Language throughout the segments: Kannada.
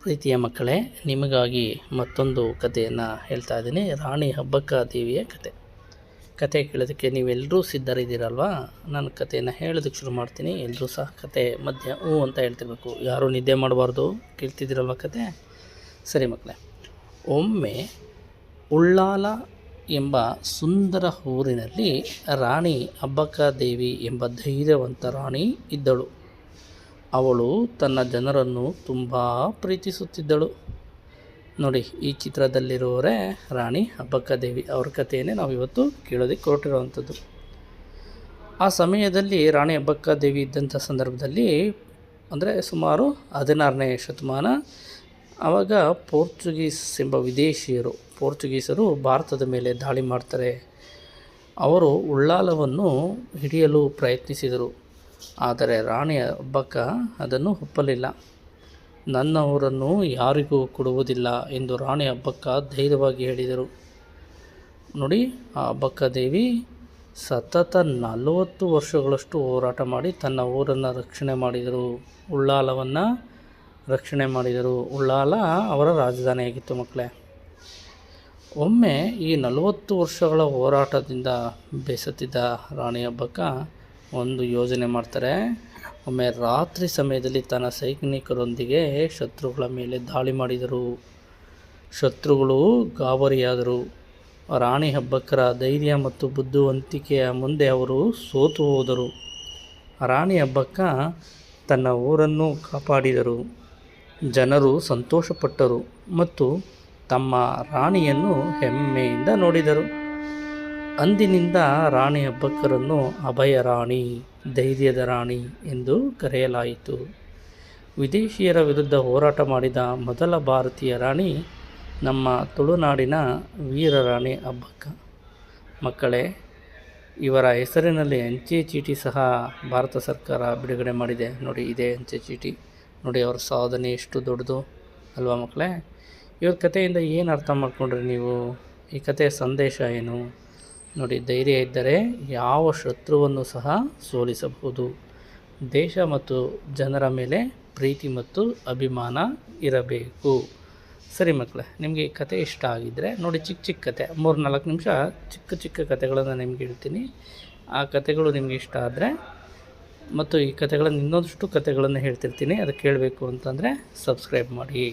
ಪ್ರೀತಿಯ ಮಕ್ಕಳೇ, ನಿಮಗಾಗಿ ಮತ್ತೊಂದು ಕಥೆಯನ್ನು ಹೇಳ್ತಾ ಇದ್ದೀನಿ. ರಾಣಿ ಅಬ್ಬಕ್ಕ ದೇವಿಯ ಕತೆ ಕೇಳೋದಕ್ಕೆ ನೀವೆಲ್ಲರೂ ಸಿದ್ಧರಿದ್ದೀರಲ್ವಾ? ನಾನು ಕಥೆಯನ್ನು ಹೇಳೋದಕ್ಕೆ ಶುರು ಮಾಡ್ತೀನಿ. ಎಲ್ಲರೂ ಸಹ ಕತೆ ಮಧ್ಯ ಹ್ಞೂ ಅಂತ ಹೇಳ್ತಿರ್ಬೇಕು. ಯಾರೂ ನಿದ್ದೆ ಮಾಡಬಾರ್ದು. ಕೇಳ್ತಿದ್ದೀರಲ್ವ ಕತೆ? ಸರಿ ಮಕ್ಕಳೇ, ಒಮ್ಮೆ ಉಳ್ಳಾಲ ಎಂಬ ಸುಂದರ ಊರಿನಲ್ಲಿ ರಾಣಿ ಅಬ್ಬಕ್ಕ ದೇವಿ ಎಂಬ ಧೈರ್ಯವಂತ ರಾಣಿ ಇದ್ದಳು. ಅವಳು ತನ್ನ ಜನರನ್ನು ತುಂಬ ಪ್ರೀತಿಸುತ್ತಿದ್ದಳು. ನೋಡಿ, ಈ ಚಿತ್ರದಲ್ಲಿರುವವರೇ ರಾಣಿ ಅಬ್ಬಕ್ಕ ದೇವಿ. ಅವ್ರ ಕಥೆಯನ್ನೇ ನಾವು ಇವತ್ತು ಕೇಳೋದಕ್ಕೆ ಹೊರಟಿರುವಂಥದ್ದು. ಆ ಸಮಯದಲ್ಲಿ ರಾಣಿ ಅಬ್ಬಕ್ಕ ದೇವಿ ಇದ್ದಂಥ ಸಂದರ್ಭದಲ್ಲಿ, ಅಂದರೆ ಸುಮಾರು 16ನೇ ಶತಮಾನ, ಆವಾಗ ಪೋರ್ಚುಗೀಸರು ಭಾರತದ ಮೇಲೆ ದಾಳಿ ಮಾಡ್ತಾರೆ. ಅವರು ಉಳ್ಳಾಲವನ್ನು ಹಿಡಿಯಲು ಪ್ರಯತ್ನಿಸಿದರು. ಆದರೆ ರಾಣಿ ಅಬ್ಬಕ್ಕ ಅದನ್ನು ಒಪ್ಪಲಿಲ್ಲ. ನನ್ನ ಊರನ್ನು ಯಾರಿಗೂ ಕೊಡುವುದಿಲ್ಲ ಎಂದು ರಾಣಿ ಅಬ್ಬಕ್ಕ ಧೈರ್ಯವಾಗಿ ಹೇಳಿದರು. ನೋಡಿ, ಆ ಅಬ್ಬಕ್ಕ ದೇವಿ ಸತತ 40 ವರ್ಷಗಳಷ್ಟು ಹೋರಾಟ ಮಾಡಿ ತನ್ನ ಊರನ್ನು ರಕ್ಷಣೆ ಮಾಡಿದರು. ಉಳ್ಳಾಲವನ್ನು ರಕ್ಷಣೆ ಮಾಡಿದರು. ಉಳ್ಳಾಲ ಅವರ ರಾಜಧಾನಿಯಾಗಿತ್ತು ಮಕ್ಕಳೇ. ಒಮ್ಮೆ ಈ 40 ವರ್ಷಗಳ ಹೋರಾಟದಿಂದ ಬೇಸತ್ತಿದ್ದ ರಾಣಿ ಅಬ್ಬಕ್ಕ ಒಂದು ಯೋಜನೆ ಮಾಡ್ತಾರೆ. ಒಮ್ಮೆ ರಾತ್ರಿ ಸಮಯದಲ್ಲಿ ತನ್ನ ಸೈನಿಕರೊಂದಿಗೆ ಶತ್ರುಗಳ ಮೇಲೆ ದಾಳಿ ಮಾಡಿದರು. ಶತ್ರುಗಳು ಗಾಬರಿಯಾದರು. ರಾಣಿ ಅಬ್ಬಕ್ಕರ ಧೈರ್ಯ ಮತ್ತು ಬುದ್ಧಿವಂತಿಕೆಯ ಮುಂದೆ ಅವರು ಸೋತು ಹೋದರು. ರಾಣಿ ಅಬ್ಬಕ್ಕ ತನ್ನ ಊರನ್ನು ಕಾಪಾಡಿದರು. ಜನರು ಸಂತೋಷಪಟ್ಟರು ಮತ್ತು ತಮ್ಮ ರಾಣಿಯನ್ನು ಹೆಮ್ಮೆಯಿಂದ ನೋಡಿದರು. ಅಂದಿನಿಂದ ರಾಣಿ ಅಬ್ಬಕ್ಕರನ್ನು ಅಭಯ ರಾಣಿ, ಧೈರ್ಯದ ರಾಣಿ ಎಂದು ಕರೆಯಲಾಯಿತು. ವಿದೇಶಿಯರ ವಿರುದ್ಧ ಹೋರಾಟ ಮಾಡಿದ ಮೊದಲ ಭಾರತೀಯ ರಾಣಿ ನಮ್ಮ ತುಳುನಾಡಿನ ವೀರರಾಣಿ ಅಬ್ಬಕ್ಕ. ಮಕ್ಕಳೇ, ಇವರ ಹೆಸರಿನಲ್ಲಿ ಅಂಚೆ ಚೀಟಿ ಸಹ ಭಾರತ ಸರ್ಕಾರ ಬಿಡುಗಡೆ ಮಾಡಿದೆ. ನೋಡಿ, ಇದೇ ಅಂಚೆ ಚೀಟಿ. ನೋಡಿ, ಅವರ ಸಾಧನೆ ಎಷ್ಟು ದೊಡ್ಡದು ಅಲ್ವಾ ಮಕ್ಕಳೇ? ಇವ್ರ ಕಥೆಯಿಂದ ಏನು ಅರ್ಥ ಮಾಡ್ಕೊಂಡ್ರಿ ನೀವು? ಈ ಕಥೆಯ ಸಂದೇಶ ಏನು? ನೋಡಿ, ಧೈರ್ಯ ಇದ್ದರೆ ಯಾವ ಶತ್ರುವನ್ನು ಸಹ ಸೋಲಿಸಬಹುದು. ದೇಶ ಮತ್ತು ಜನರ ಮೇಲೆ ಪ್ರೀತಿ ಮತ್ತು ಅಭಿಮಾನ ಇರಬೇಕು. ಸರಿ ಮಕ್ಕಳೇ, ನಿಮಗೆ ಈ ಕತೆ ಇಷ್ಟ ಆಗಿದ್ದರೆ ನೋಡಿ, ಚಿಕ್ಕ ಕತೆ 3-4 ನಿಮಿಷ ಚಿಕ್ಕ ಕತೆಗಳನ್ನು ನಿಮ್ಗೆ ಹೇಳ್ತೀನಿ. ಆ ಕತೆಗಳು ನಿಮಗೆ ಇಷ್ಟ ಆದರೆ, ಮತ್ತು ಈ ಕತೆಗಳನ್ನು ಇನ್ನೊಂದಷ್ಟು ಕತೆಗಳನ್ನು ಹೇಳ್ತಿರ್ತೀನಿ, ಅದು ಕೇಳಬೇಕು ಅಂತಂದರೆ ಸಬ್ಸ್ಕ್ರೈಬ್ ಮಾಡಿ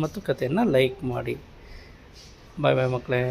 ಮತ್ತು ಕತೆಯನ್ನು ಲೈಕ್ ಮಾಡಿ. ಬಾಯ್ ಬಾಯ್ ಮಕ್ಕಳೇ.